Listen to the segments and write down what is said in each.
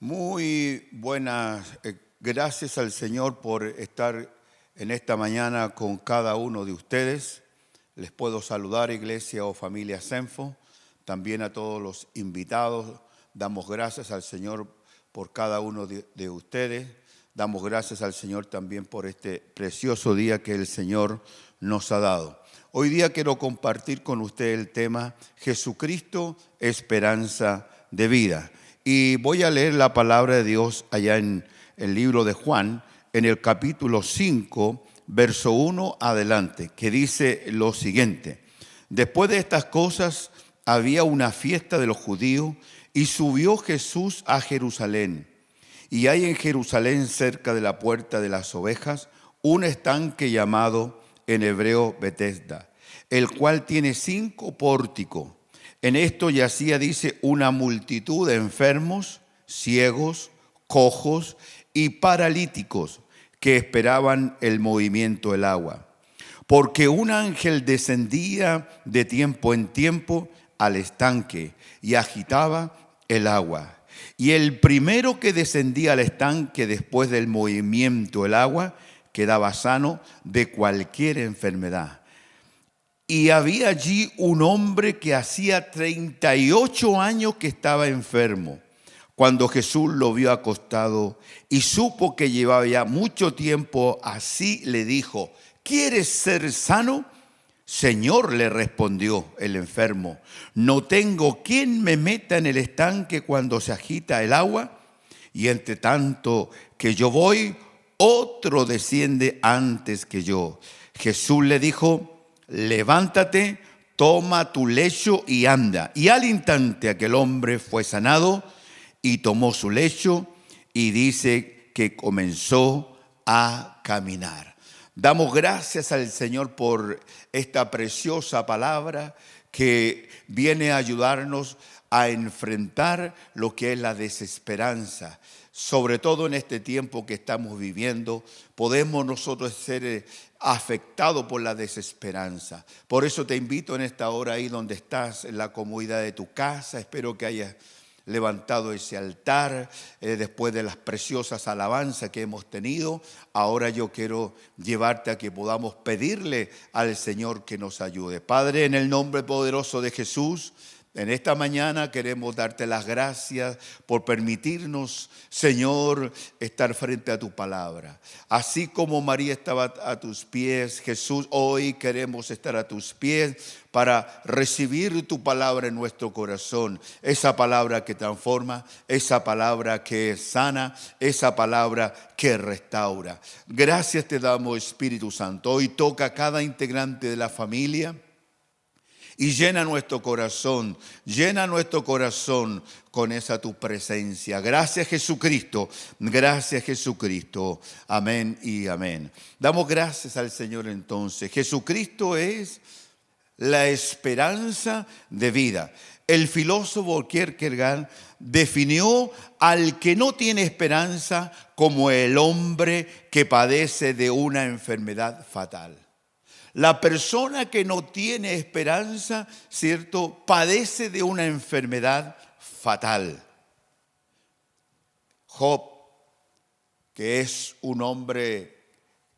Muy buenas, gracias al Señor por estar en esta mañana con cada uno de ustedes. Les puedo saludar, iglesia o familia Senfo, también a todos los invitados. Damos gracias al Señor por cada uno de ustedes. Damos gracias al Señor también por este precioso día que el Señor nos ha dado. Hoy día quiero compartir con usted el tema Jesucristo, esperanza de vida. Y voy a leer la palabra de Dios allá en el libro de Juan, en el capítulo 5, verso 1 adelante, que dice lo siguiente. Después de estas cosas había una fiesta de los judíos y subió Jesús a Jerusalén. Y hay en Jerusalén, cerca de la puerta de las ovejas, un estanque llamado en hebreo Betesda, el cual tiene 5 pórticos. En esto yacía, dice, una multitud de enfermos, ciegos, cojos y paralíticos que esperaban el movimiento del agua. Porque un ángel descendía de tiempo en tiempo al estanque y agitaba el agua. Y el primero que descendía al estanque después del movimiento del agua quedaba sano de cualquier enfermedad. Y había allí un hombre que hacía 38 años que estaba enfermo. Cuando Jesús lo vio acostado y supo que llevaba ya mucho tiempo así, le dijo: ¿quieres ser sano? Señor, le respondió el enfermo, no tengo quien me meta en el estanque cuando se agita el agua, y entre tanto que yo voy, otro desciende antes que yo. Jesús le dijo: levántate, toma tu lecho y anda. Y al instante aquel hombre fue sanado y tomó su lecho y dice que comenzó a caminar. Damos gracias al Señor por esta preciosa palabra que viene a ayudarnos a enfrentar lo que es la desesperanza. Sobre todo en este tiempo que estamos viviendo, podemos nosotros ser afectados por la desesperanza. Por eso te invito en esta hora ahí donde estás, en la comodidad de tu casa. Espero que hayas levantado ese altar después de las preciosas alabanzas que hemos tenido. Ahora yo quiero llevarte a que podamos pedirle al Señor que nos ayude. Padre, en el nombre poderoso de Jesús, en esta mañana queremos darte las gracias por permitirnos, Señor, estar frente a tu palabra. Así como María estaba a tus pies, Jesús, hoy queremos estar a tus pies para recibir tu palabra en nuestro corazón. Esa palabra que transforma, esa palabra que sana, esa palabra que restaura. Gracias te damos, Espíritu Santo. Hoy toca a cada integrante de la familia. Y llena nuestro corazón con esa tu presencia. Gracias Jesucristo, gracias Jesucristo. Amén y amén. Damos gracias al Señor entonces. Jesucristo es la esperanza de vida. El filósofo Kierkegaard definió al que no tiene esperanza como el hombre que padece de una enfermedad fatal. La persona que no tiene esperanza, ¿cierto?, padece de una enfermedad fatal. Job, que es un hombre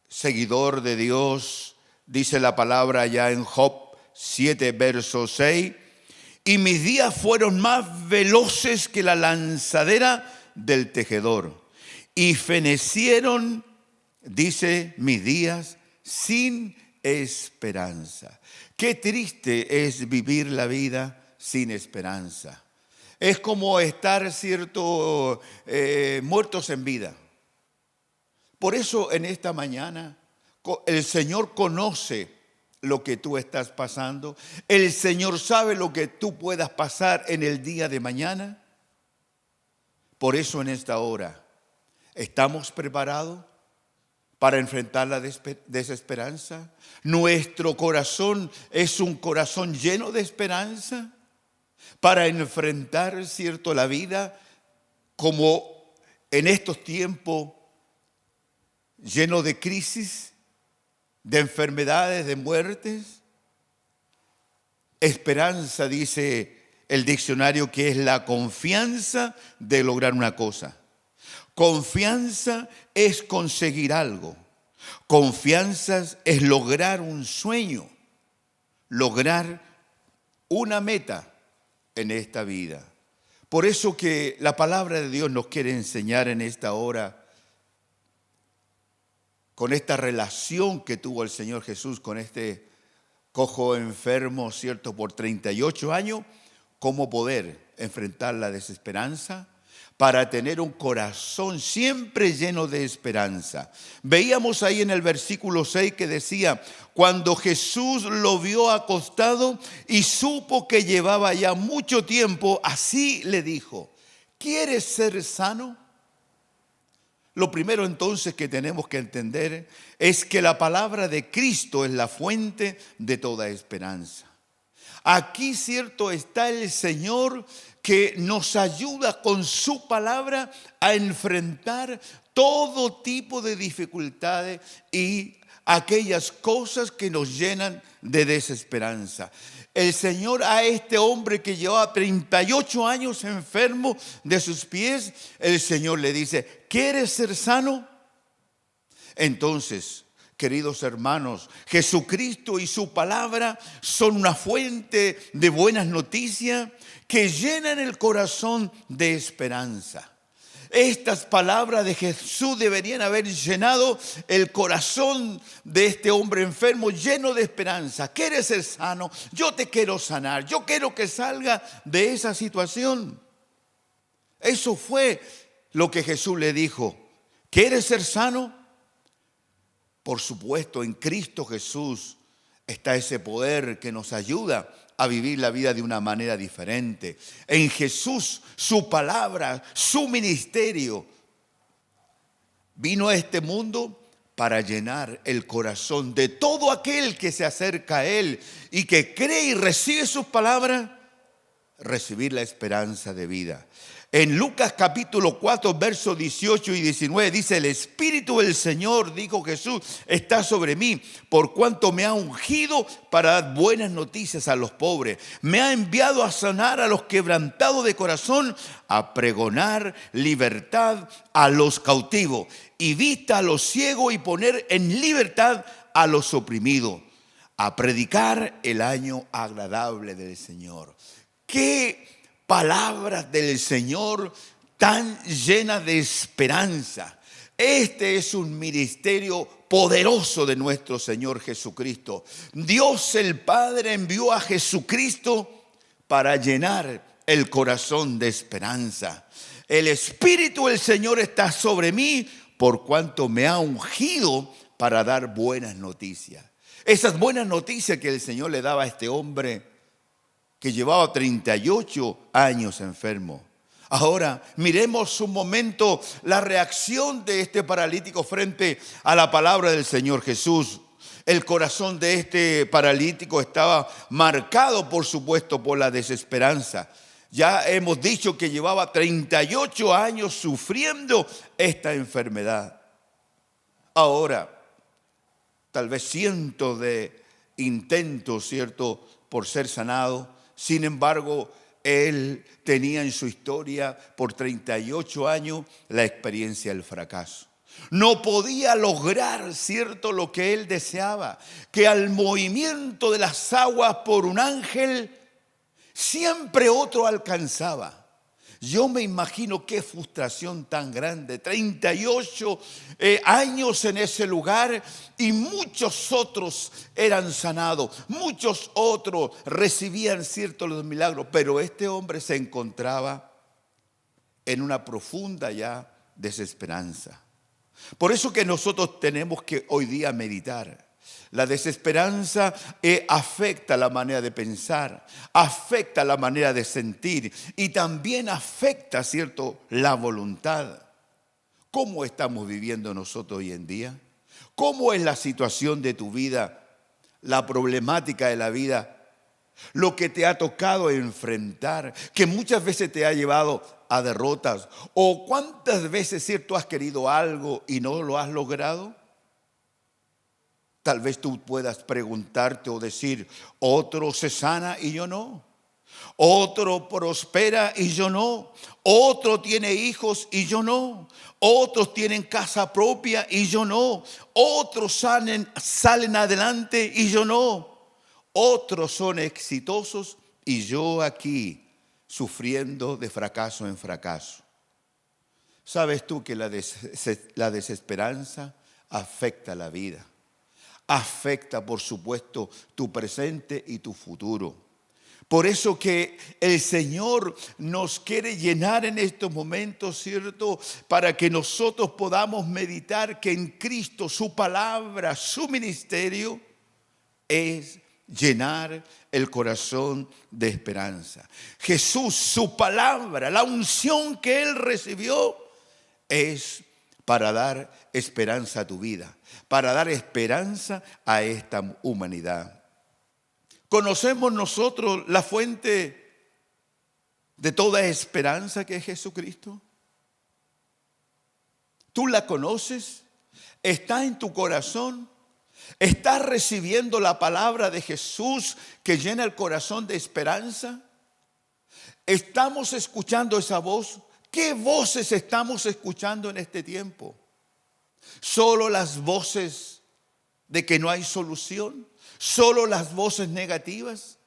seguidor de Dios, dice la palabra ya en Job 7, verso 6, y mis días fueron más veloces que la lanzadera del tejedor, y fenecieron, dice, mis días sin esperanza. Qué triste es vivir la vida sin esperanza. Es como estar, cierto, muertos en vida. Por eso en esta mañana el Señor conoce lo que tú estás pasando. El Señor sabe lo que tú puedas pasar en el día de mañana. Por eso en esta hora, ¿estamos preparados para enfrentar la desesperanza? Nuestro corazón es un corazón lleno de esperanza para enfrentar, cierto, la vida como en estos tiempos lleno de crisis, de enfermedades, de muertes. Esperanza, dice el diccionario que es la confianza de lograr una cosa. Confianza es conseguir algo. Confianza es lograr un sueño, lograr una meta en esta vida. Por eso que la palabra de Dios nos quiere enseñar en esta hora, con esta relación que tuvo el Señor Jesús con este cojo enfermo, ¿cierto?, por 38 años, cómo poder enfrentar la desesperanza para tener un corazón siempre lleno de esperanza. Veíamos ahí en el versículo 6 que decía, cuando Jesús lo vio acostado y supo que llevaba ya mucho tiempo, así le dijo, ¿quieres ser sano? Lo primero entonces que tenemos que entender es que la palabra de Cristo es la fuente de toda esperanza. Aquí, cierto, está el Señor que nos ayuda con su palabra a enfrentar todo tipo de dificultades y aquellas cosas que nos llenan de desesperanza. El Señor a este hombre que llevaba 38 años enfermo de sus pies, el Señor le dice, ¿quieres ser sano? Entonces, queridos hermanos, Jesucristo y su palabra son una fuente de buenas noticias que llenan el corazón de esperanza. Estas palabras de Jesús deberían haber llenado el corazón de este hombre enfermo, lleno de esperanza. ¿Quieres ser sano? Yo te quiero sanar. Yo quiero que salga de esa situación. Eso fue lo que Jesús le dijo. ¿Quieres ser sano? Por supuesto, en Cristo Jesús está ese poder que nos ayuda a vivir la vida de una manera diferente. En Jesús, su palabra, su ministerio, vino a este mundo para llenar el corazón de todo aquel que se acerca a Él y que cree y recibe sus palabras, recibir la esperanza de vida. En Lucas capítulo 4, versos 18 y 19 dice, el Espíritu del Señor, dijo Jesús, está sobre mí, por cuanto me ha ungido para dar buenas noticias a los pobres. Me ha enviado a sanar a los quebrantados de corazón, a pregonar libertad a los cautivos y vista a los ciegos y poner en libertad a los oprimidos, a predicar el año agradable del Señor. ¿Qué palabras del Señor tan llenas de esperanza? Este es un ministerio poderoso de nuestro Señor Jesucristo. Dios el Padre envió a Jesucristo para llenar el corazón de esperanza. El Espíritu del Señor está sobre mí por cuanto me ha ungido para dar buenas noticias. Esas buenas noticias que el Señor le daba a este hombre que llevaba 38 años enfermo. Ahora, miremos un momento la reacción de este paralítico frente a la palabra del Señor Jesús. El corazón de este paralítico estaba marcado, por supuesto, por la desesperanza. Ya hemos dicho que llevaba 38 años sufriendo esta enfermedad. Ahora, tal vez cientos de intentos, ¿cierto?, por ser sanado. Sin embargo, él tenía en su historia por 38 años la experiencia del fracaso. No podía lograr, cierto, lo que él deseaba, que al movimiento de las aguas por un ángel, siempre otro alcanzaba. Yo me imagino qué frustración tan grande, 38 años en ese lugar y muchos otros eran sanados, muchos otros recibían ciertos los milagros, pero este hombre se encontraba en una profunda ya desesperanza. Por eso que nosotros tenemos que hoy día meditar. La desesperanza afecta la manera de pensar, afecta la manera de sentir y también afecta, ¿cierto?, la voluntad. ¿Cómo estamos viviendo nosotros hoy en día? ¿Cómo es la situación de tu vida, la problemática de la vida, lo que te ha tocado enfrentar, que muchas veces te ha llevado a derrotas? ¿O cuántas veces, cierto, has querido algo y no lo has logrado? Tal vez tú puedas preguntarte o decir, otro se sana y yo no. Otro prospera y yo no. Otro tiene hijos y yo no. Otros tienen casa propia y yo no. Otros salen adelante y yo no. Otros son exitosos y yo aquí sufriendo de fracaso en fracaso. ¿Sabes tú que la desesperanza afecta la vida? Afecta, por supuesto, tu presente y tu futuro. Por eso que el Señor nos quiere llenar en estos momentos, ¿cierto? Para que nosotros podamos meditar que en Cristo su palabra, su ministerio es llenar el corazón de esperanza. Jesús, su palabra, la unción que Él recibió es para dar esperanza a tu vida, para dar esperanza a esta humanidad. ¿Conocemos nosotros la fuente de toda esperanza que es Jesucristo? ¿Tú la conoces? ¿Está en tu corazón? ¿Estás recibiendo la palabra de Jesús que llena el corazón de esperanza? ¿Estamos escuchando esa voz? ¿Qué voces estamos escuchando en este tiempo? ¿Solo las voces de que no hay solución? ¿Solo las voces negativas?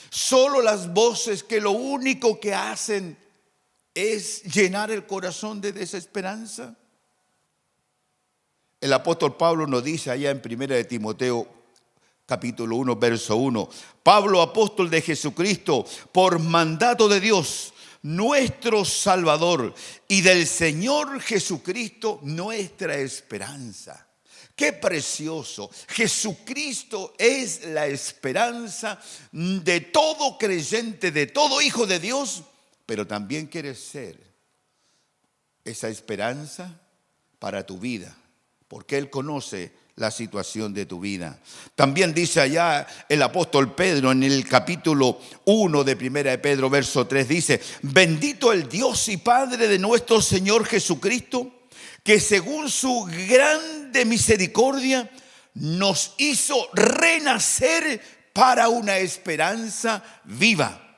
¿Solo las voces que lo único que hacen es llenar el corazón de desesperanza? El apóstol Pablo nos dice allá en 1 de Timoteo capítulo 1, verso 1. Pablo, apóstol de Jesucristo, por mandato de Dios, nuestro Salvador, y del Señor Jesucristo, nuestra esperanza. Qué precioso. Jesucristo es la esperanza de todo creyente, de todo hijo de Dios, pero también quiere ser esa esperanza para tu vida, porque Él conoce la situación de tu vida. También dice allá el apóstol Pedro en el capítulo 1 de 1 de Pedro, verso 3, dice: bendito el Dios y Padre de nuestro Señor Jesucristo, que según su grande misericordia nos hizo renacer para una esperanza viva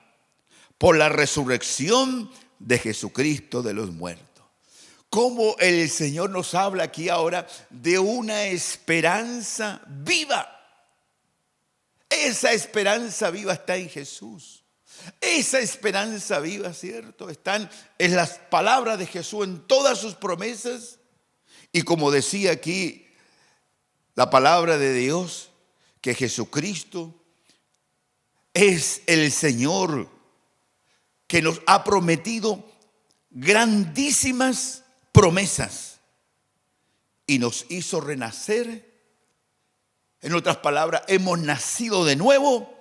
por la resurrección de Jesucristo de los muertos. Cómo el Señor nos habla aquí ahora de una esperanza viva. Esa esperanza viva está en Jesús. Esa esperanza viva, ¿cierto? Están en las palabras de Jesús, en todas sus promesas. Y como decía aquí la palabra de Dios, que Jesucristo es el Señor que nos ha prometido grandísimas promesas y nos hizo renacer. En otras palabras, hemos nacido de nuevo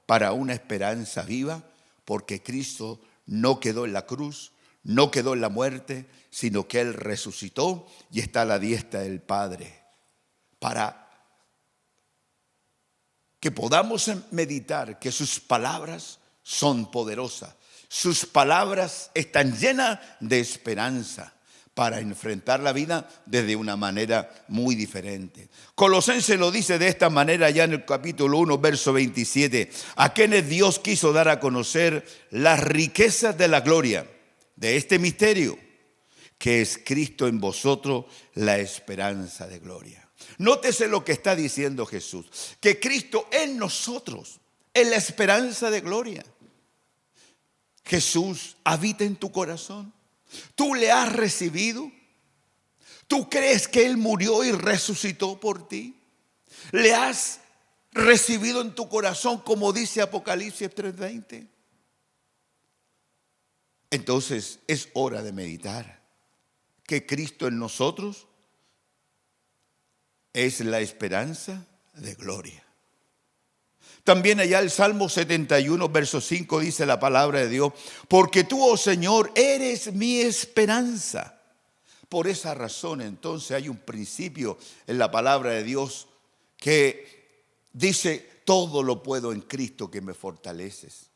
para una esperanza viva, porque Cristo no quedó en la cruz, no quedó en la muerte, sino que Él resucitó y está a la diestra del Padre, para que podamos meditar que sus palabras son poderosas. Sus palabras están llenas de esperanza para enfrentar la vida desde una manera muy diferente. Colosenses lo dice de esta manera ya en el capítulo 1, verso 27. A quienes Dios quiso dar a conocer las riquezas de la gloria de este misterio, que es Cristo en vosotros, la esperanza de gloria. Nótese lo que está diciendo Jesús, que Cristo en nosotros es la esperanza de gloria. Jesús habita en tu corazón. ¿Tú le has recibido? ¿Tú crees que Él murió y resucitó por ti? ¿Le has recibido en tu corazón, como dice Apocalipsis 3:20? Entonces es hora de meditar que Cristo en nosotros es la esperanza de gloria. También allá el Salmo 71, verso 5 dice la palabra de Dios: porque tú, oh Señor, eres mi esperanza. Por esa razón, entonces, hay un principio en la palabra de Dios que dice: todo lo puedo en Cristo que me fortaleces.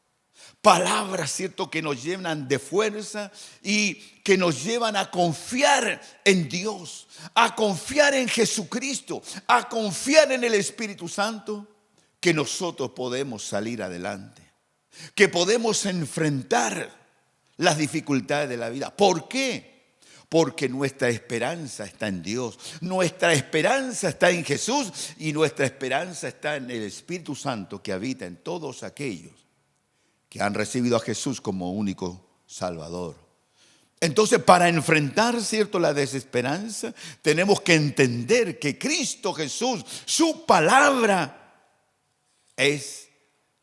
Palabras, ¿cierto?, que nos llenan de fuerza y que nos llevan a confiar en Dios, a confiar en Jesucristo, a confiar en el Espíritu Santo, que nosotros podemos salir adelante. que podemos enfrentar las dificultades de la vida. ¿Por qué? Porque nuestra esperanza está en Dios, nuestra esperanza está en Jesús y nuestra esperanza está en el Espíritu Santo que habita en todos aquellos que han recibido a Jesús como único Salvador. Entonces, para enfrentar, ¿cierto?, la desesperanza, tenemos que entender que Cristo Jesús, su palabra, es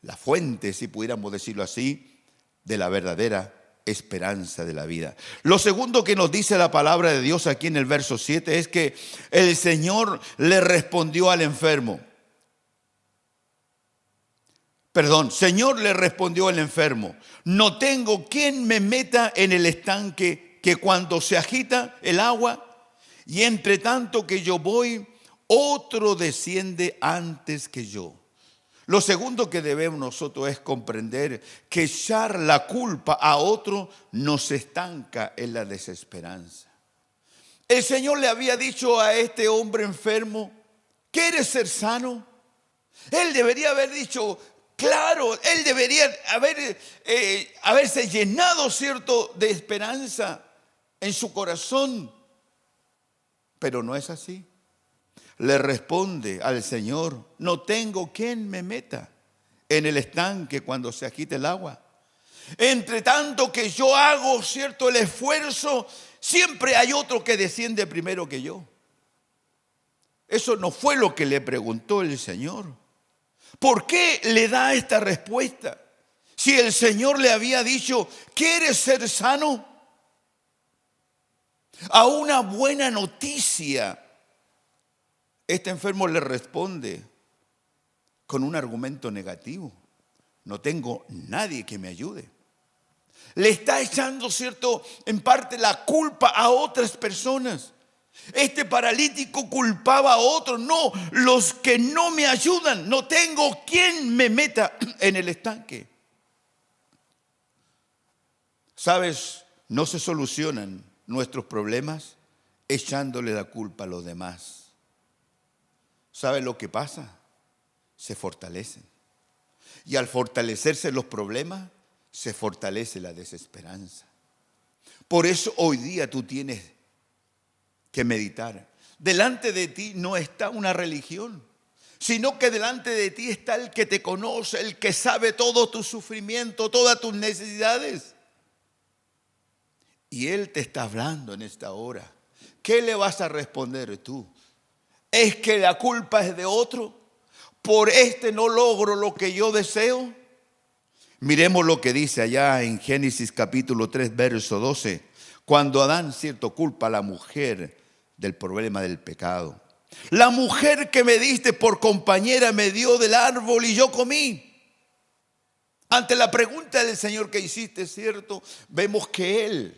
la fuente, si pudiéramos decirlo así, de la verdadera esperanza de la vida. Lo segundo que nos dice la palabra de Dios aquí en el verso 7 es que el Señor le respondió al enfermo. Señor, le respondió al enfermo, no tengo quien me meta en el estanque que cuando se agita el agua y entre tanto que yo voy, otro desciende antes que yo. Lo segundo que debemos nosotros es comprender que echar la culpa a otro nos estanca en la desesperanza. El Señor le había dicho a este hombre enfermo, ¿quieres ser sano? Él debería haber dicho, claro, él debería haberse llenado, ¿cierto?, de esperanza en su corazón. Pero no es así. Le responde al Señor, no tengo quien me meta en el estanque cuando se agite el agua. Entre tanto que yo hago, ¿cierto?, el esfuerzo, siempre hay otro que desciende primero que yo. Eso no fue lo que le preguntó el Señor. ¿Por qué le da esta respuesta? Si el Señor le había dicho, ¿quieres ser sano? A una buena noticia, este enfermo le responde con un argumento negativo. No tengo nadie que me ayude. Le está echando, ¿cierto?, en parte la culpa a otras personas. Este paralítico culpaba a otros. No, los que no me ayudan, no tengo quien me meta en el estanque. ¿Sabes? No se solucionan nuestros problemas echándole la culpa a los demás. ¿Sabe lo que pasa? Se fortalecen. Y al fortalecerse los problemas, se fortalece la desesperanza. Por eso hoy día tú tienes que meditar. Delante de ti no está una religión, sino que delante de ti está el que te conoce, el que sabe todo tu sufrimiento, todas tus necesidades. Y Él te está hablando en esta hora. ¿Qué le vas a responder tú? ¿Es que la culpa es de otro? ¿Por este no logro lo que yo deseo? Miremos lo que dice allá en Génesis capítulo 3, verso 12. Cuando Adán, cierto, culpa a la mujer del problema del pecado. La mujer que me diste por compañera me dio del árbol y yo comí. Ante la pregunta del Señor que hiciste, cierto, vemos que Él,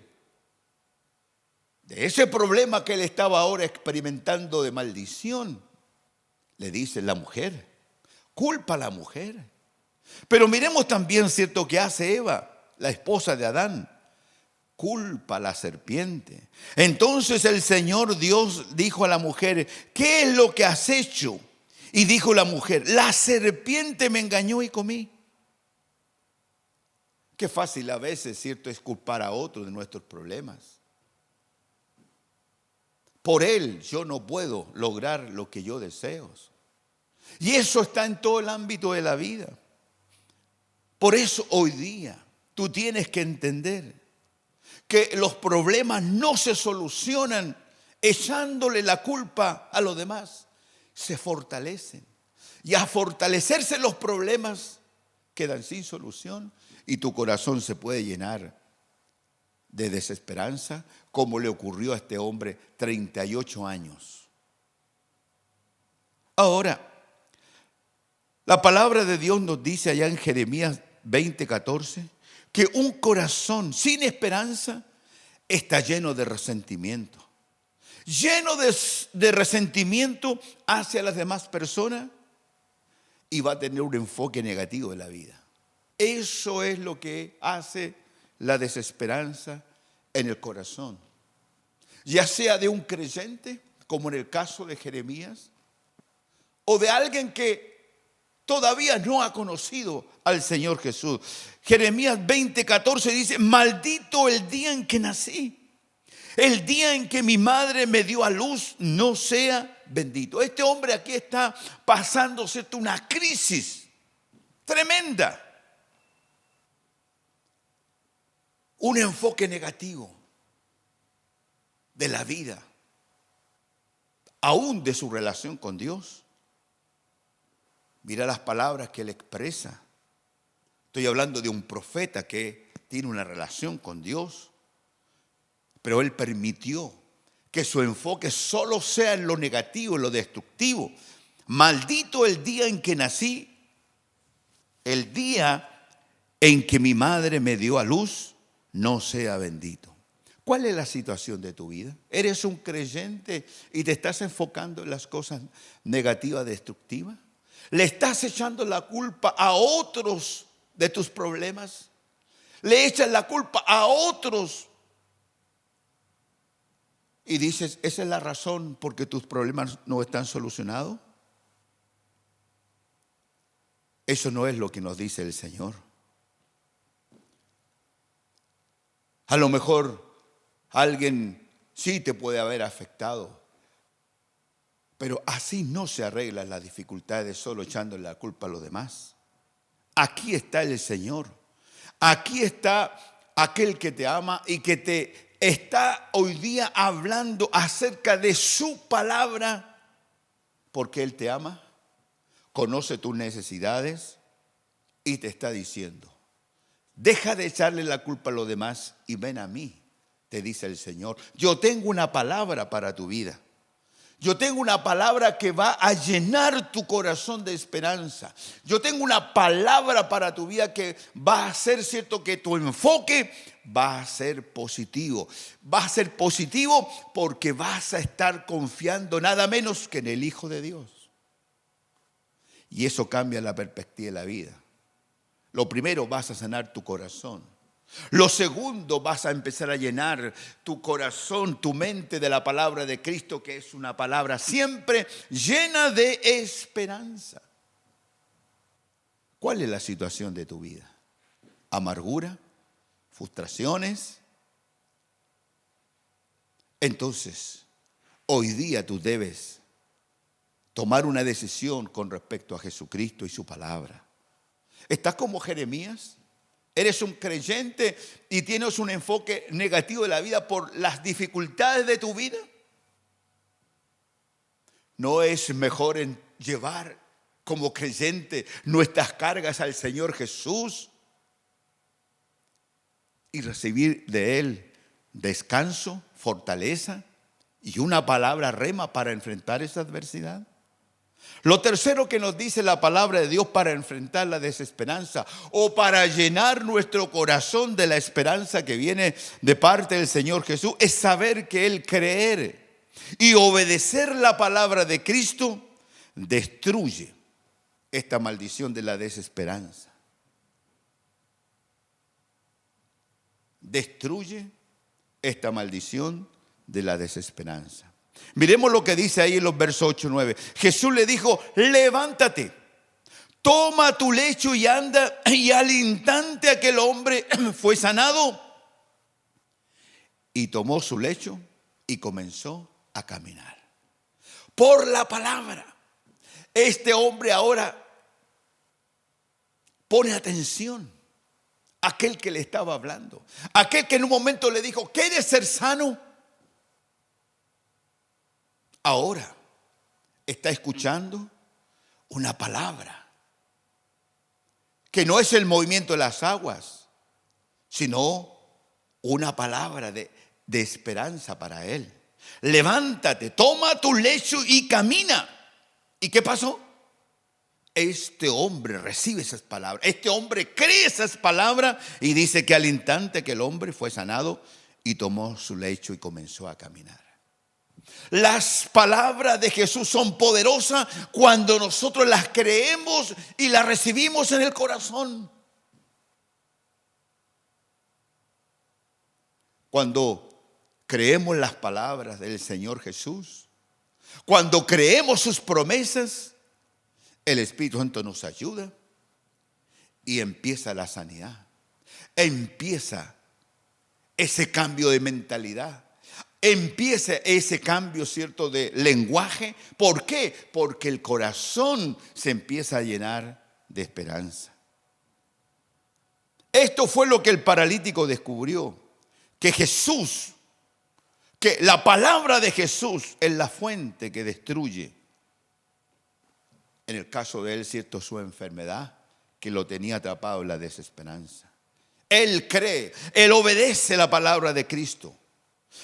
de ese problema que él estaba ahora experimentando de maldición, le dice la mujer, culpa a la mujer. Pero miremos también, cierto, que hace Eva, la esposa de Adán, culpa a la serpiente. Entonces el Señor Dios dijo a la mujer, ¿qué es lo que has hecho? Y dijo la mujer, la serpiente me engañó y comí. Qué fácil a veces, cierto, es culpar a otro de nuestros problemas. Por él yo no puedo lograr lo que yo deseo. Y eso está en todo el ámbito de la vida. Por eso hoy día tú tienes que entender que los problemas no se solucionan echándole la culpa a los demás. Se fortalecen. Y a fortalecerse los problemas quedan sin solución y tu corazón se puede llenar de desesperanza, como le ocurrió a este hombre, 38 años. Ahora, la palabra de Dios nos dice allá en Jeremías 20:14 que un corazón sin esperanza está lleno de resentimiento. Lleno de resentimiento hacia las demás personas y va a tener un enfoque negativo de la vida. Eso es lo que hace la desesperanza en el corazón, ya sea de un creyente, como en el caso de Jeremías, o de alguien que todavía no ha conocido al Señor Jesús. Jeremías 20:14 dice: maldito el día en que nací. El día en que mi madre me dio a luz no sea bendito. Este hombre aquí está pasando, ¿cierto?, una crisis tremenda. Un enfoque negativo de la vida, aún de su relación con Dios. Mira las palabras que él expresa. Estoy hablando de un profeta que tiene una relación con Dios, pero él permitió que su enfoque solo sea en lo negativo, en lo destructivo. Maldito el día en que nací, el día en que mi madre me dio a luz, no sea bendito. ¿Cuál es la situación de tu vida? ¿Eres un creyente y te estás enfocando en las cosas negativas, destructivas? ¿Le estás echando la culpa a otros de tus problemas? ¿Le echas la culpa a otros? Y dices, ¿esa es la razón por qué tus problemas no están solucionados? Eso no es lo que nos dice el Señor. A lo mejor alguien sí te puede haber afectado, pero así no se arreglan las dificultades solo echando la culpa a los demás. Aquí está el Señor. Aquí está aquel que te ama y que te está hoy día hablando acerca de su palabra, porque Él te ama, conoce tus necesidades y te está diciendo: deja de echarle la culpa a los demás y ven a mí, te dice el Señor. Yo tengo una palabra para tu vida. Yo tengo una palabra que va a llenar tu corazón de esperanza. Yo tengo una palabra para tu vida que va a hacer, cierto, que tu enfoque va a ser positivo. Va a ser positivo porque vas a estar confiando nada menos que en el Hijo de Dios. Y eso cambia la perspectiva de la vida. Lo primero, vas a sanar tu corazón. Lo segundo, vas a empezar a llenar tu corazón, tu mente de la palabra de Cristo, que es una palabra siempre llena de esperanza. ¿Cuál es la situación de tu vida? ¿Amargura? ¿Frustraciones? Entonces, hoy día tú debes tomar una decisión con respecto a Jesucristo y su palabra. ¿Estás como Jeremías? ¿Eres un creyente y tienes un enfoque negativo de la vida por las dificultades de tu vida? ¿No es mejor llevar como creyente nuestras cargas al Señor Jesús y recibir de Él descanso, fortaleza y una palabra rema para enfrentar esa adversidad? Lo tercero que nos dice la palabra de Dios para enfrentar la desesperanza o para llenar nuestro corazón de la esperanza que viene de parte del Señor Jesús es saber que Él, creer y obedecer la palabra de Cristo destruye esta maldición de la desesperanza. Destruye esta maldición de la desesperanza. Miremos lo que dice ahí en los versos 8 y 9. Jesús le dijo: levántate, toma tu lecho y anda. Y al instante aquel hombre fue sanado y tomó su lecho y comenzó a caminar. Por la palabra, este hombre ahora pone atención a aquel que le estaba hablando, aquel que en un momento le dijo: ¿quieres ser sano? Ahora está escuchando una palabra que no es el movimiento de las aguas, sino una palabra de esperanza para él. Levántate, toma tu lecho y camina. ¿Y qué pasó? Este hombre recibe esas palabras, este hombre cree esas palabras y dice que al instante que el hombre fue sanado y tomó su lecho y comenzó a caminar. Las palabras de Jesús son poderosas cuando nosotros las creemos y las recibimos en el corazón. Cuando creemos las palabras del Señor Jesús, cuando creemos sus promesas, El Espíritu Santo nos ayuda y empieza la sanidad. Empieza ese cambio de mentalidad. Empieza ese cambio, ¿cierto?, de lenguaje. ¿Por qué? Porque el corazón se empieza a llenar de esperanza. Esto fue lo que el paralítico descubrió, que Jesús, que la palabra de Jesús es la fuente que destruye. En el caso de él, cierto, su enfermedad, que lo tenía atrapado en la desesperanza. Él cree, él obedece la palabra de Cristo.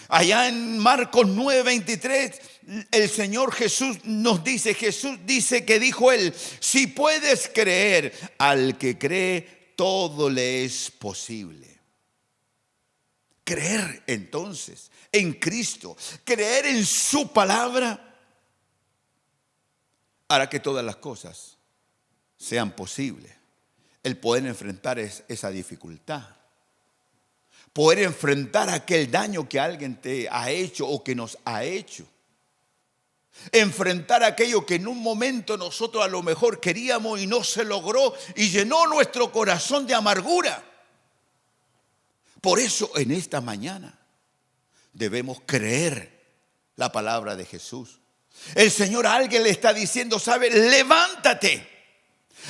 Allá en Marcos 9:23, el Señor Jesús nos dice, Jesús dice que dijo él, si puedes creer, al que cree, todo le es posible. Creer entonces en Cristo, creer en su palabra, hará que todas las cosas sean posibles. El poder enfrentar esa dificultad. Poder enfrentar aquel daño que alguien te ha hecho o que nos ha hecho. Enfrentar aquello que en un momento nosotros a lo mejor queríamos y no se logró y llenó nuestro corazón de amargura. Por eso en esta mañana debemos creer la palabra de Jesús. El Señor a alguien le está diciendo, ¿sabe? Levántate.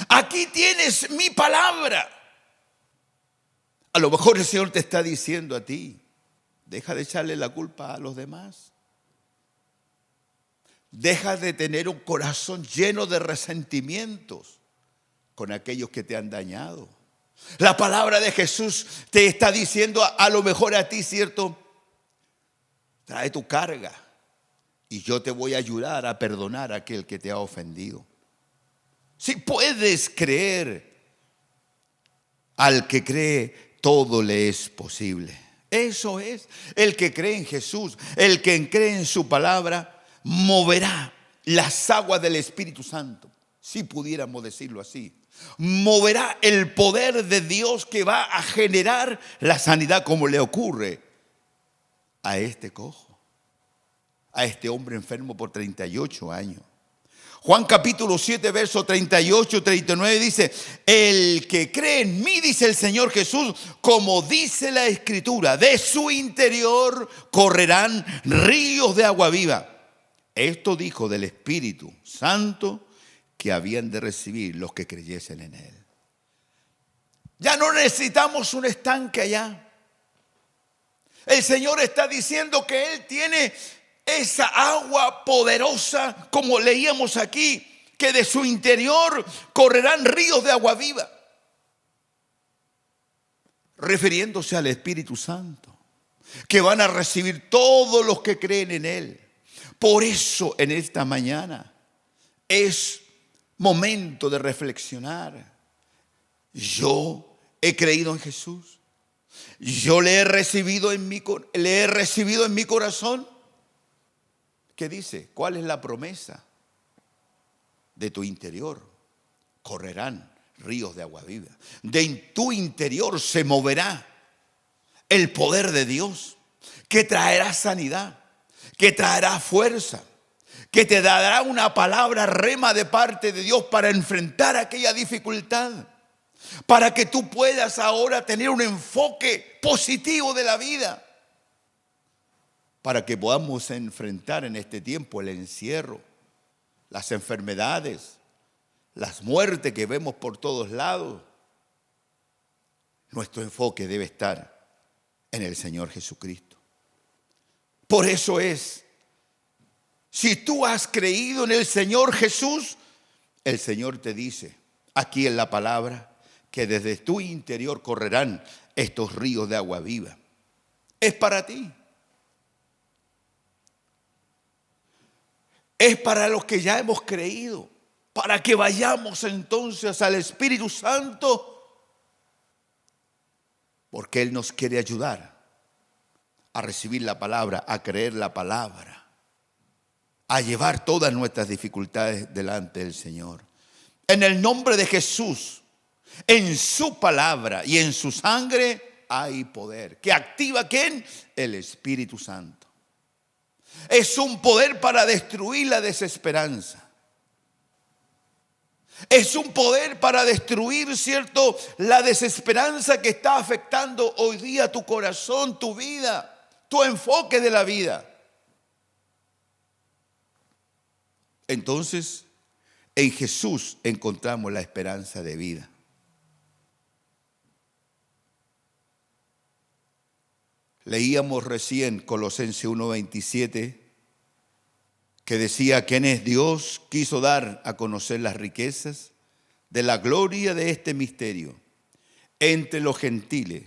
Aquí tienes mi palabra. A lo mejor el Señor te está diciendo a ti, deja de echarle la culpa a los demás. Deja de tener un corazón lleno de resentimientos con aquellos que te han dañado. La palabra de Jesús te está diciendo a lo mejor a ti, ¿cierto? Trae tu carga y yo te voy a ayudar a perdonar a aquel que te ha ofendido. Si puedes creer, al que cree, todo le es posible. Eso es, el que cree en Jesús, el que cree en su palabra, moverá las aguas del Espíritu Santo, si pudiéramos decirlo así. Moverá el poder de Dios que va a generar la sanidad, como le ocurre a este cojo, a este hombre enfermo por 38 años. Juan capítulo 7, verso 38, 39 dice, el que cree en mí, dice el Señor Jesús, como dice la Escritura, de su interior correrán ríos de agua viva. Esto dijo del Espíritu Santo que habían de recibir los que creyesen en él. Ya no necesitamos un estanque allá. El Señor está diciendo que Él tiene esa agua poderosa, como leíamos aquí, que de su interior correrán ríos de agua viva. Refiriéndose al Espíritu Santo, que van a recibir todos los que creen en Él. Por eso en esta mañana es momento de reflexionar. Yo he creído en Jesús. Yo le he recibido en mi corazón. ¿Qué dice? ¿Cuál es la promesa? De tu interior correrán ríos de agua viva. De tu interior se moverá el poder de Dios, que traerá sanidad, que traerá fuerza, que te dará una palabra rema de parte de Dios para enfrentar aquella dificultad, para que tú puedas ahora tener un enfoque positivo de la vida, para que podamos enfrentar en este tiempo el encierro, las enfermedades, las muertes que vemos por todos lados. Nuestro enfoque debe estar en el Señor Jesucristo. Por eso es, si tú has creído en el Señor Jesús, el Señor te dice aquí en la palabra que desde tu interior correrán estos ríos de agua viva. Es para ti. Es para los que ya hemos creído, para que vayamos entonces al Espíritu Santo, porque Él nos quiere ayudar a recibir la palabra, a creer la palabra, a llevar todas nuestras dificultades delante del Señor. En el nombre de Jesús, en su palabra y en su sangre hay poder. ¿Que activa quién? El Espíritu Santo. Es un poder para destruir la desesperanza. Es un poder para destruir, ¿cierto?, la desesperanza que está afectando hoy día tu corazón, tu vida, tu enfoque de la vida. Entonces, en Jesús encontramos la esperanza de vida. Leíamos recién Colosenses 1:27, que decía: quien es Dios quiso dar a conocer las riquezas de la gloria de este misterio entre los gentiles,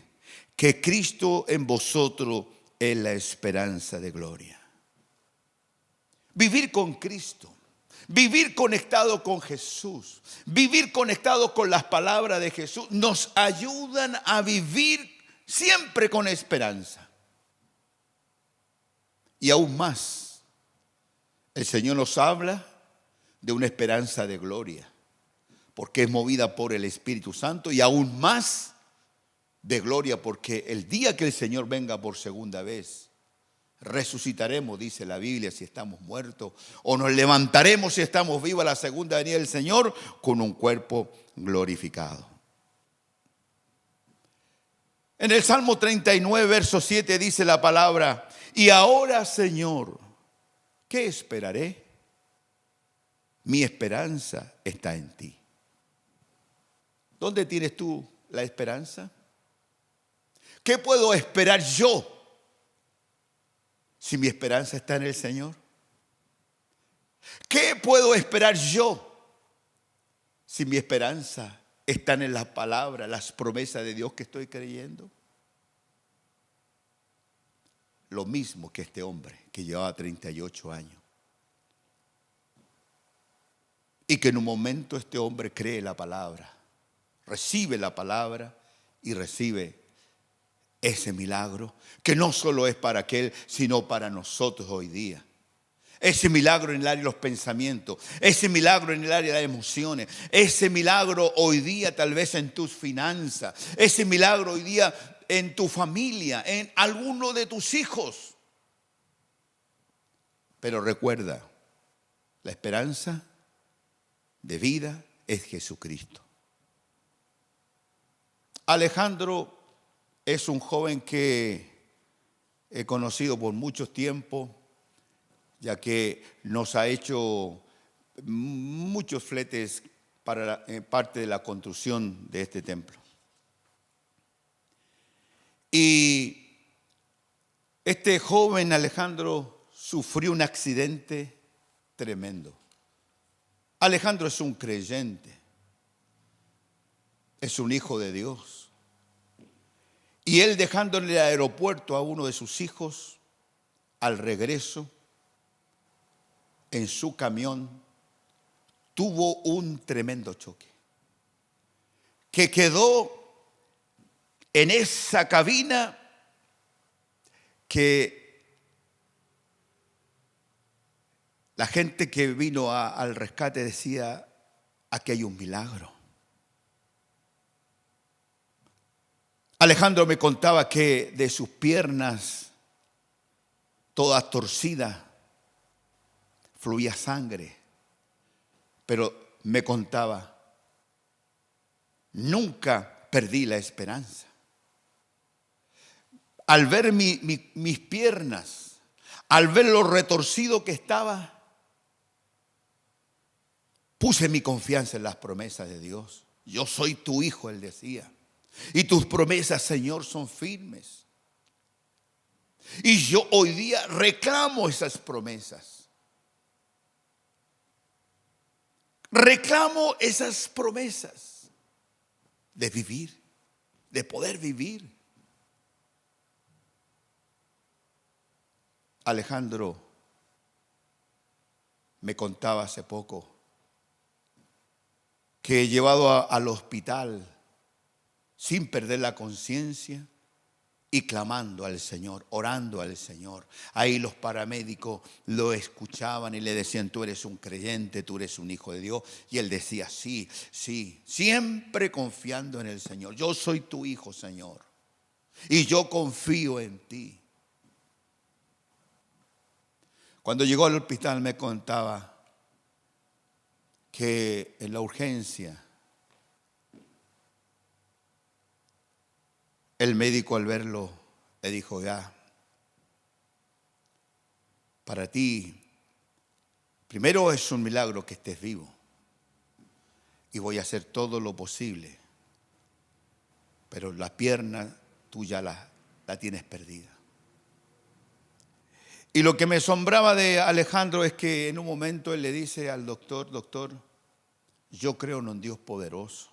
que Cristo en vosotros es la esperanza de gloria. Vivir con Cristo, vivir conectado con Jesús, vivir conectado con las palabras de Jesús, nos ayudan a vivir siempre con esperanza. Y aún más, el Señor nos habla de una esperanza de gloria, porque es movida por el Espíritu Santo, y aún más de gloria, porque el día que el Señor venga por segunda vez, resucitaremos, dice la Biblia, si estamos muertos, o nos levantaremos si estamos vivos a la segunda venida del Señor con un cuerpo glorificado. En el Salmo 39, verso 7 dice la palabra: y ahora, Señor, ¿qué esperaré? Mi esperanza está en ti. ¿Dónde tienes tú la esperanza? ¿Qué puedo esperar yo si mi esperanza está en el Señor? ¿Qué puedo esperar yo si mi esperanza está en la palabra, las promesas de Dios que estoy creyendo? Lo mismo que este hombre que llevaba 38 años. Y que en un momento este hombre cree la palabra, recibe la palabra y recibe ese milagro, que no solo es para aquel, sino para nosotros hoy día. Ese milagro en el área de los pensamientos, ese milagro en el área de las emociones, ese milagro hoy día tal vez en tus finanzas, ese milagro hoy día en tu familia, en alguno de tus hijos. Pero recuerda, la esperanza de vida es Jesucristo. Alejandro es un joven que he conocido por mucho tiempo, ya que nos ha hecho muchos fletes para parte de la construcción de este templo. Y este joven Alejandro sufrió un accidente tremendo. Alejandro es un creyente, es un hijo de Dios. Y él, dejando en el aeropuerto a uno de sus hijos, al regreso, en su camión, tuvo un tremendo choque, que quedó en esa cabina que la gente que vino al rescate decía: aquí hay un milagro. Alejandro me contaba que de sus piernas, todas torcidas, fluía sangre. Pero me contaba: nunca perdí la esperanza. Al ver mis piernas, al ver lo retorcido que estaba, puse mi confianza en las promesas de Dios. Yo soy tu hijo, él decía, y tus promesas, Señor, son firmes. Y yo hoy día reclamo esas promesas. Reclamo esas promesas de vivir, de poder vivir. Alejandro me contaba hace poco que llevado al hospital sin perder la conciencia y clamando al Señor, orando al Señor. Ahí los paramédicos lo escuchaban y le decían: tú eres un creyente, tú eres un hijo de Dios. Y él decía: sí, sí, siempre confiando en el Señor. Yo soy tu hijo, Señor, y yo confío en ti. Cuando llegó al hospital me contaba que en la urgencia el médico al verlo le dijo: ya, para ti, primero es un milagro que estés vivo y voy a hacer todo lo posible, pero la pierna tuya la tienes perdida. Y lo que me asombraba de Alejandro es que en un momento él le dice al doctor: doctor, yo creo en un Dios poderoso.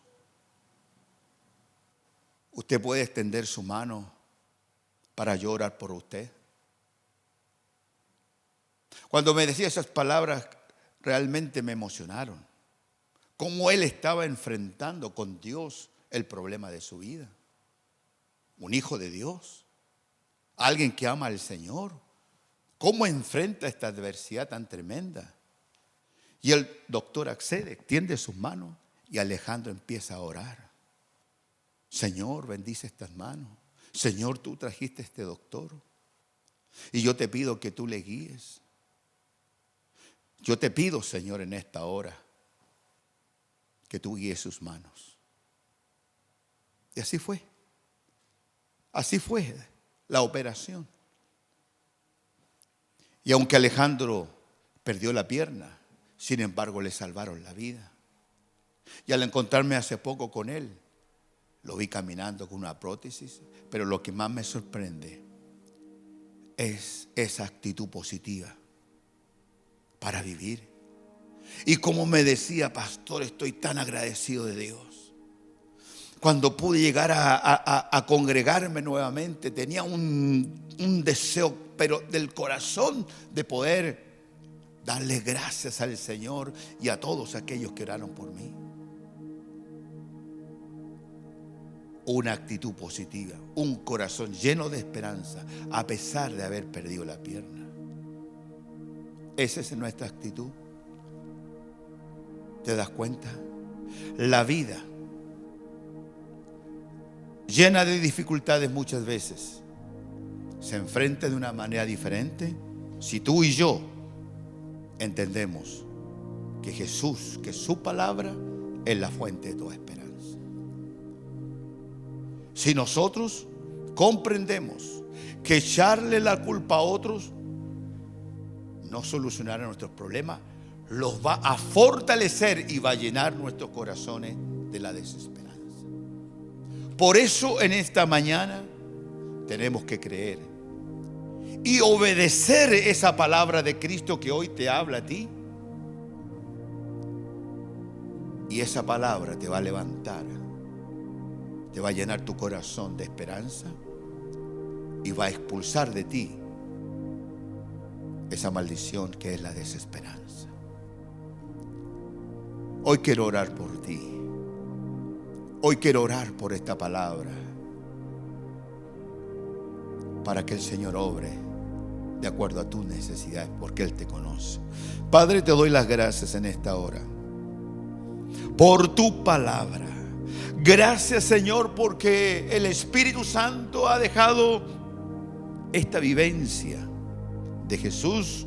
Usted puede extender su mano para yo orar por usted. Cuando me decía esas palabras, realmente me emocionaron. Cómo él estaba enfrentando con Dios el problema de su vida. Un hijo de Dios, alguien que ama al Señor. ¿Cómo enfrenta esta adversidad tan tremenda? Y el doctor accede, extiende sus manos y Alejandro empieza a orar. Señor, bendice estas manos. Señor, tú trajiste este doctor y yo te pido que tú le guíes. Yo te pido, Señor, en esta hora que tú guíes sus manos. Y así fue. Así fue la operación. Y aunque Alejandro perdió la pierna, sin embargo le salvaron la vida. Y al encontrarme hace poco con él, lo vi caminando con una prótesis, pero lo que más me sorprende es esa actitud positiva para vivir. Y como me decía: pastor, estoy tan agradecido de Dios. Cuando pude llegar a congregarme nuevamente, tenía un deseo, pero del corazón, de poder darle gracias al Señor y a todos aquellos que oraron por mí. Una actitud positiva, un corazón lleno de esperanza, a pesar de haber perdido la pierna. Esa es nuestra actitud. ¿Te das cuenta? La vida, llena de dificultades muchas veces, se enfrenta de una manera diferente si tú y yo entendemos que Jesús, que su palabra es la fuente de toda esperanza. Si nosotros comprendemos que echarle la culpa a otros no solucionará nuestros problemas, los va a fortalecer y va a llenar nuestros corazones de la desesperanza. Por eso en esta mañana tenemos que creer y obedecer esa palabra de Cristo que hoy te habla a ti. Y esa palabra te va a levantar, te va a llenar tu corazón de esperanza y va a expulsar de ti esa maldición que es la desesperanza. Hoy quiero orar por ti. Hoy quiero orar por esta palabra para que el Señor obre de acuerdo a tus necesidades, porque Él te conoce. Padre, te doy las gracias en esta hora por tu palabra. Gracias, Señor, porque el Espíritu Santo ha dejado esta vivencia de Jesús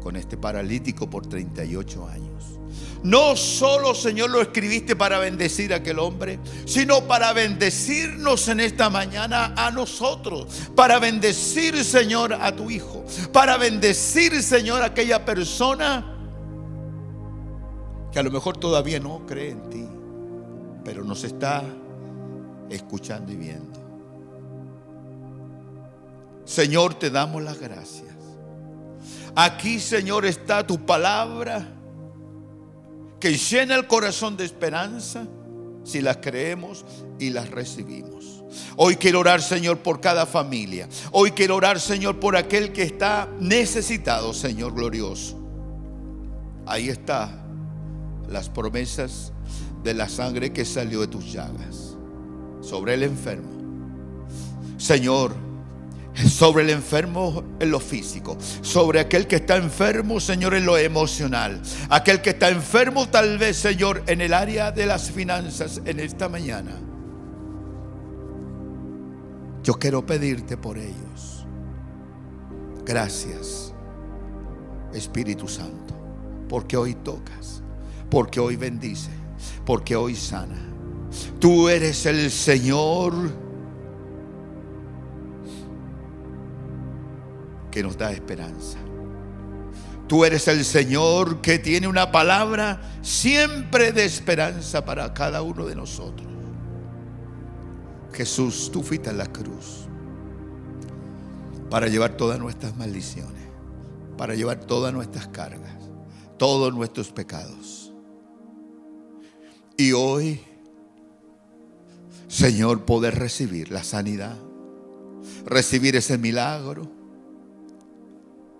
con este paralítico por 38 años. No solo, Señor, lo escribiste para bendecir a aquel hombre, sino para bendecirnos en esta mañana a nosotros, para bendecir, Señor, a tu hijo, para bendecir, Señor, a aquella persona que a lo mejor todavía no cree en ti, pero nos está escuchando y viendo. Señor, te damos las gracias. Aquí, Señor, está tu palabra que llena el corazón de esperanza si las creemos y las recibimos. Hoy quiero orar, Señor, por cada familia. Hoy quiero orar, Señor, por aquel que está necesitado, Señor glorioso. Ahí está las promesas de la sangre que salió de tus llagas sobre el enfermo, Señor, sobre el enfermo en lo físico, sobre aquel que está enfermo, Señor, en lo emocional, aquel que está enfermo tal vez, Señor, en el área de las finanzas. En esta mañana yo quiero pedirte por ellos. Gracias, Espíritu Santo, porque hoy tocas, porque hoy bendice, porque hoy sana. Tú eres el Señor que nos da esperanza. Tú eres el Señor que tiene una palabra siempre de esperanza para cada uno de nosotros. Jesús, tú fuiste a la cruz para llevar todas nuestras maldiciones, para llevar todas nuestras cargas, todos nuestros pecados. Y hoy, Señor, poder recibir la sanidad, recibir ese milagro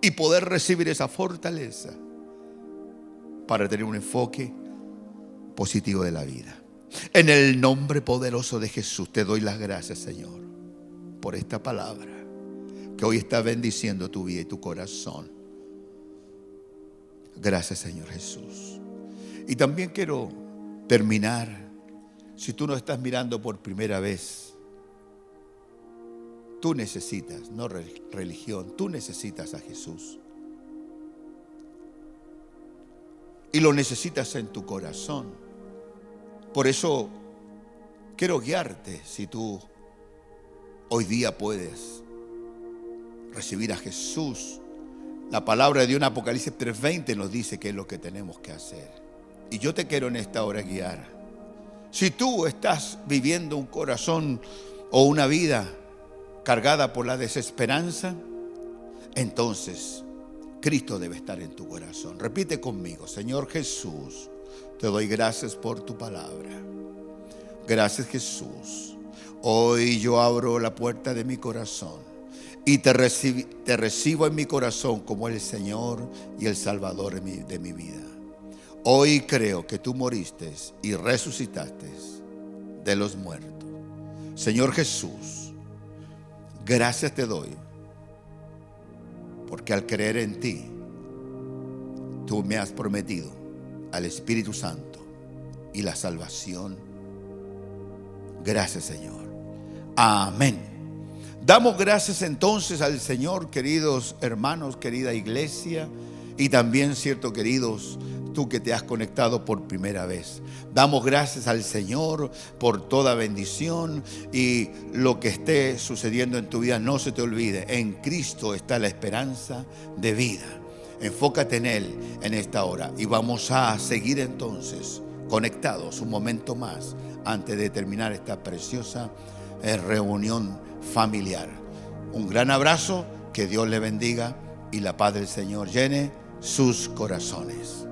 y poder recibir esa fortaleza para tener un enfoque positivo de la vida. En el nombre poderoso de Jesús te doy las gracias, Señor, por esta palabra que hoy está bendiciendo tu vida y tu corazón. Gracias, Señor Jesús. Y también quiero terminar. Si tú no estás mirando por primera vez, tú necesitas, no religión, tú necesitas a Jesús. Y lo necesitas en tu corazón. Por eso quiero guiarte. Si tú hoy día puedes recibir a Jesús, la palabra de Apocalipsis 3:20 nos dice qué es lo que tenemos que hacer. Y yo te quiero en esta hora guiar. Si tú estás viviendo un corazón o una vida cargada por la desesperanza, entonces Cristo debe estar en tu corazón. Repite conmigo: Señor Jesús, te doy gracias por tu palabra. Gracias, Jesús. Hoy yo abro la puerta de mi corazón y te recibo en mi corazón como el Señor y el Salvador de mi vida. Hoy creo que tú moriste y resucitaste de los muertos. Señor Jesús, gracias te doy, porque al creer en ti, tú me has prometido al Espíritu Santo y la salvación. Gracias, Señor. Amén. Damos gracias entonces al Señor, queridos hermanos, querida iglesia, y también, cierto, queridos, tú que te has conectado por primera vez. Damos gracias al Señor por toda bendición, y lo que esté sucediendo en tu vida, no se te olvide: en Cristo está la esperanza de vida. Enfócate en Él en esta hora, y vamos a seguir entonces conectados un momento más antes de terminar esta preciosa reunión familiar. Un gran abrazo, que Dios le bendiga y la paz del Señor llene sus corazones.